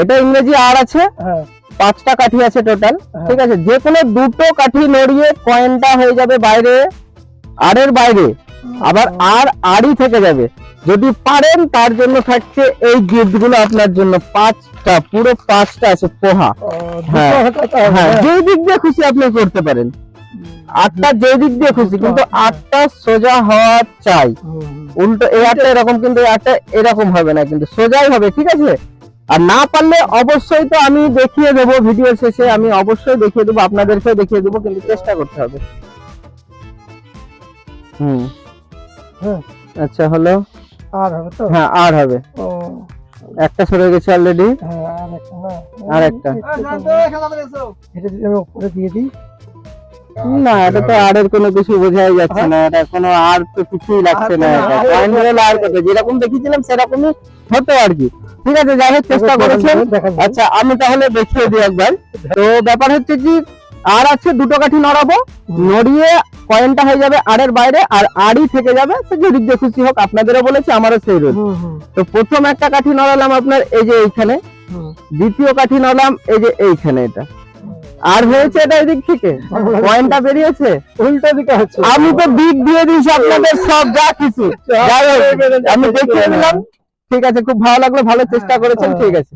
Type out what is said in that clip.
এটা ইংরেজি আর আছে, 5টা কাঠি আছে টোটাল। ঠিক আছে, যে কোনো দুটো কাঠি নড়িয়ে কয়েনটা হয়ে যাবে বাইরে, আর এর বাইরে, আবার আর আড়ি থেকে যাবে। যদি পারেন তার জন্য থাকছে এই গিফট গুলো আপনার জন্য, 5টা, পুরো 5টা আছে পোহা। হ্যাঁ, যে দিক দিয়ে খুশি আপনি করতে পারেন, 8টা যে দিক দিয়ে খুশি, কিন্তু 8টা সোজা হওয়া চাই। উল্টো এই 8টা এরকম, কিন্তু এই 8টা এরকম হবে না, কিন্তু সোজাই হবে। ঠিক আছে, আর না পারলে অবশ্যই তো আমি দেখিয়ে দেবো ভিডিও শেষে, আমি অবশ্যই দেখিয়ে দেবো, আপনাদেরকেও দেখিয়ে দেবো, কিন্তু চেষ্টা করতে হবে। আচ্ছা হলো, আর হবে তো? হ্যাঁ আর হবে। একটা সরে গেছে অলরেডি, আর একটা। এটা যদি আমি উপরে দিয়ে দিই, না এটা তো আর এর কোনো কিছু বোঝাই যাচ্ছে না, এটা কোনো আর তো কিছুই লাগছে না, এটা পয়েন্ট হলো আর কত, যেরকম দেখিয়েছিলাম সেরকমই হতো আর কি। ঠিক আছে, যাই হোক চেষ্টা করেছেন। আচ্ছা আমি তাহলে দেখিয়ে দিই একবার। তো ব্যাপার হচ্ছে কি, আর আছে দুটো কাঠি নড়াবো, নড়িয়ে কয়েনটা হয়ে যাবে আর এর বাইরে, আর আড়ি থেকে যাবে, সে যেদিক দিয়ে খুশি হোক। আপনাদেরও বলেছি, আমারও সেই রোল। তো প্রথম একটা কাঠি নড়ালাম আপনার এই যে এইখানে, দ্বিতীয় কাঠি নড়ালাম এই যে এইখানে, এটা আর হয়েছে এটা এদিক থেকে পয়েন্টটা বেরিয়েছে, উল্টো দিকে হচ্ছে। আমি তো দিক দিয়ে দিয়েছি আপনাদের সব যা কিছু, যাই হোক আমি দেখিয়ে দিলাম। ঠিক আছে, খুব ভালো লাগলো, ভালো চেষ্টা করেছেন। ঠিক আছে।